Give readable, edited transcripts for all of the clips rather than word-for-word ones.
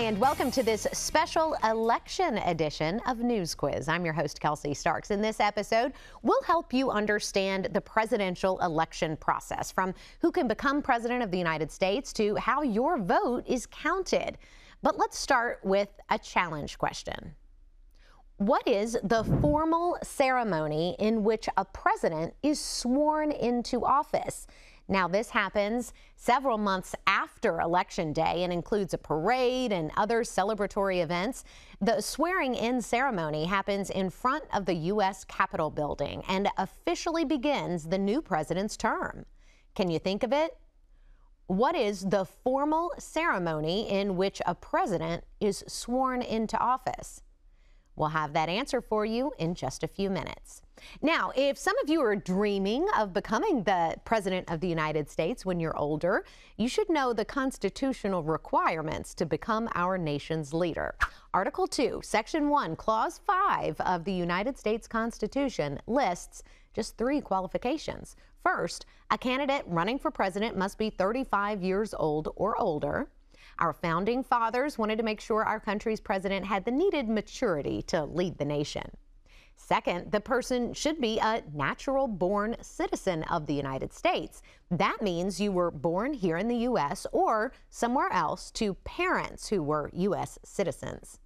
and welcome to this special election edition of News Quiz. I'm your host, Kelsey Starks. In this episode, we'll help you understand the presidential election process, from who can become president of the United States to how your vote is counted. But let's start with a challenge question. What is the formal ceremony in which a president is sworn into office? Now, this happens several months after Election Day and includes a parade and other celebratory events. The swearing-in ceremony happens in front of the U.S. Capitol building and officially begins the new president's term. Can you think of it? What is the formal ceremony in which a president is sworn into office? We'll have that answer for you in just a few minutes. Now, if some of you are dreaming of becoming the President of the United States when you're older, you should know the constitutional requirements to become our nation's leader. Article 2, Section 1, Clause 5 of the United States Constitution lists just 3 qualifications. First, a candidate running for president must be 35 years old or older. Our founding fathers wanted to make sure our country's president had the needed maturity to lead the nation. Second, the person should be a natural-born citizen of the United States. That means you were born here in the U.S. or somewhere else to parents who were U.S. citizens.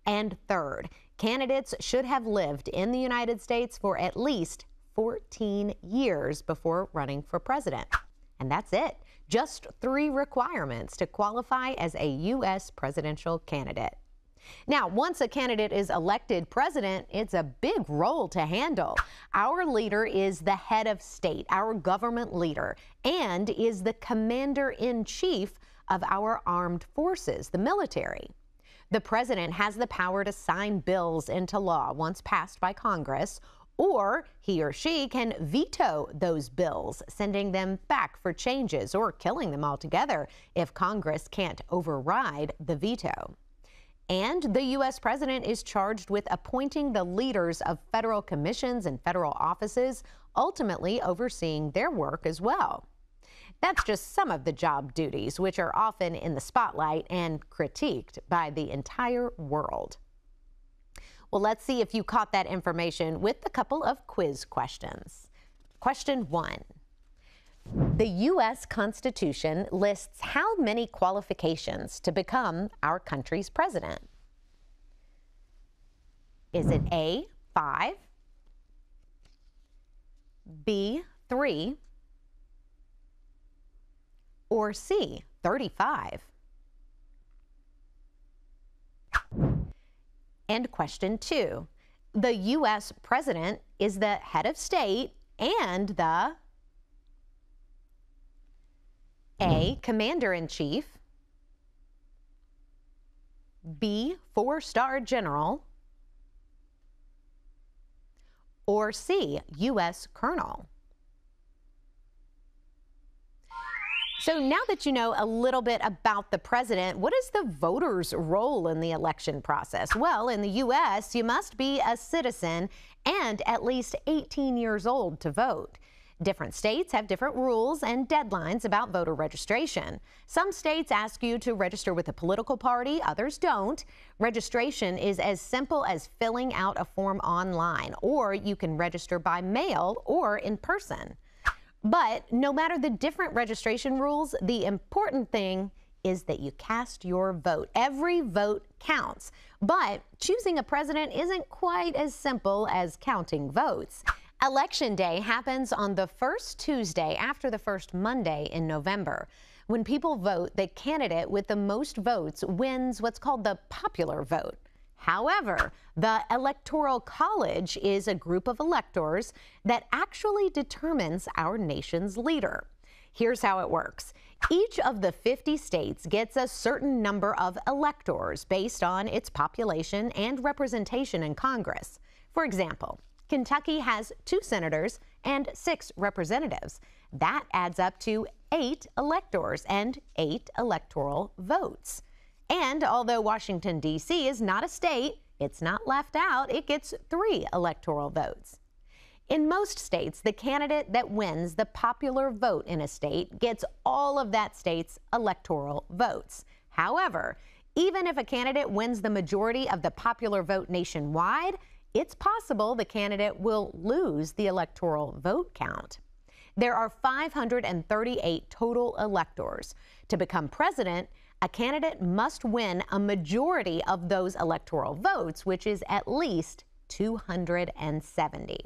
And third, candidates should have lived in the United States for at least 14 years before running for president. And that's it. Just 3 requirements to qualify as a U.S. presidential candidate. Now, once a candidate is elected president, it's a big role to handle. Our leader is the head of state, our government leader, and is the commander-in-chief of our armed forces, the military. The president has the power to sign bills into law once passed by Congress, or he or she can veto those bills, sending them back for changes or killing them altogether if Congress can't override the veto. And the U.S. president is charged with appointing the leaders of federal commissions and federal offices, ultimately overseeing their work as well. That's just some of the job duties, which are often in the spotlight and critiqued by the entire world. Well, let's see if you caught that information with a couple of quiz questions. Question 1. The U.S. Constitution lists how many qualifications to become our country's president? Is it A, 5, B, 3, or C, 35? And question 2, the U.S. president is the head of state and the A, commander-in-chief, B, 4-star general, or C, U.S. colonel. So now that you know a little bit about the president, what is the voter's role in the election process? Well, in the U.S., you must be a citizen and at least 18 years old to vote. Different states have different rules and deadlines about voter registration. Some states ask you to register with a political party, others don't. Registration is as simple as filling out a form online, or you can register by mail or in person. But no matter the different registration rules, the important thing is that you cast your vote. Every vote counts. But choosing a president isn't quite as simple as counting votes. Election Day happens on the first Tuesday after the first Monday in November. When people vote, the candidate with the most votes wins what's called the popular vote. However, the Electoral College is a group of electors that actually determines our nation's leader. Here's how it works. Each of the 50 states gets a certain number of electors based on its population and representation in Congress. For example, Kentucky has 2 senators and 6 representatives. That adds up to 8 electors and 8 electoral votes. And although Washington, D.C. is not a state, it's not left out. It gets 3 electoral votes. In most states, the candidate that wins the popular vote in a state gets all of that state's electoral votes. However, Even if a candidate wins the majority of the popular vote nationwide, it's possible the candidate will lose the electoral vote count. There are 538 total electors. To become president, a candidate must win a majority of those electoral votes, which is at least 270.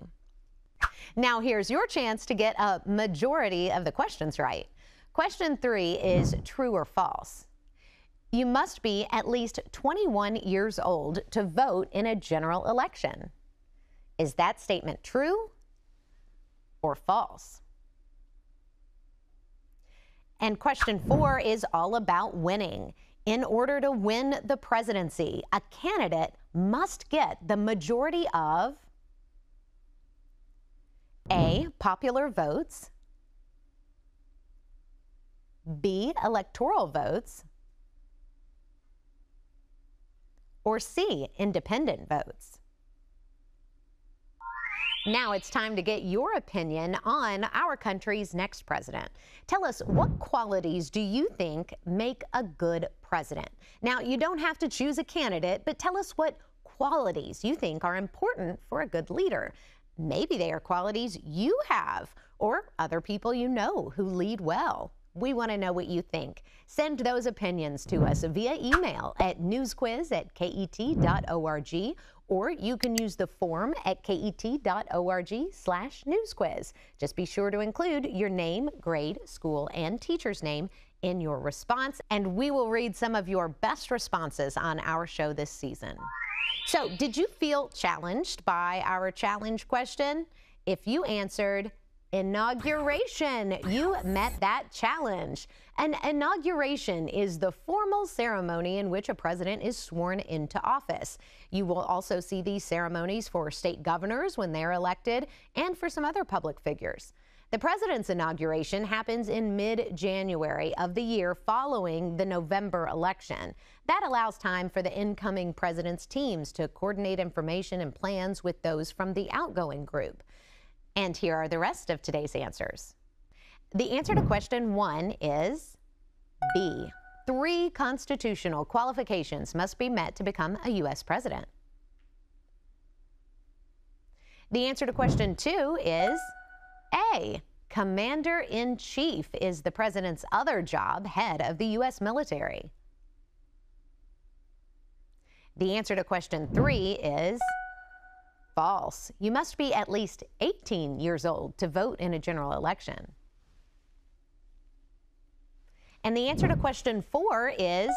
Now here's your chance to get a majority of the questions right. Question 3 is true or false. You must be at least 21 years old to vote in a general election. Is that statement true or false? And question 4 is all about winning. In order to win the presidency, a candidate must get the majority of A, popular votes, B, electoral votes, or C, independent votes. Now it's time to get your opinion on our country's next president. Tell us, what qualities do you think make a good president? Now, you don't have to choose a candidate, but tell us what qualities you think are important for a good leader. Maybe they are qualities you have or other people you know who lead well. We want to know what you think. Send those opinions to us via email at newsquiz@ket.org, or you can use the form at ket.org/newsquiz. Just be sure to include your name, grade, school, and teacher's name in your response, and we will read some of your best responses on our show this season. So, did you feel challenged by our challenge question? If you answered inauguration, you met that challenge. An inauguration is the formal ceremony in which a president is sworn into office. You will also see these ceremonies for state governors when they're elected and for some other public figures. The president's inauguration happens in mid-January of the year following the November election. That allows time for the incoming president's teams to coordinate information and plans with those from the outgoing group. And here are the rest of today's answers. The answer to question 1 is B. 3 constitutional qualifications must be met to become a U.S. president. The answer to question 2 is A. Commander-in-Chief is the president's other job, head of the U.S. military. The answer to question 3 is false. You must be at least 18 years old to vote in a general election. And the answer to question 4 is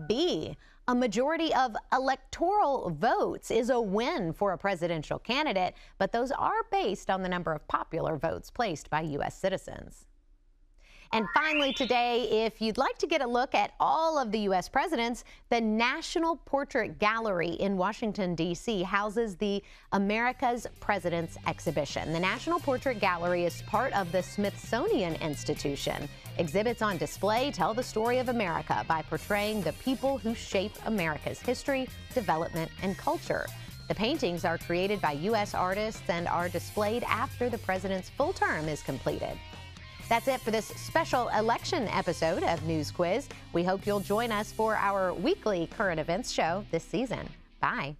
B. A majority of electoral votes is a win for a presidential candidate, but those are based on the number of popular votes placed by U.S. citizens. And finally today, if you'd like to get a look at all of the U.S. presidents, the National Portrait Gallery in Washington, D.C. houses the America's Presidents exhibition. The National Portrait Gallery is part of the Smithsonian Institution. Exhibits on display tell the story of America by portraying the people who shape America's history, development, and culture. The paintings are created by U.S. artists and are displayed after the president's full term is completed. That's it for this special election episode of News Quiz. We hope you'll join us for our weekly current events show this season. Bye.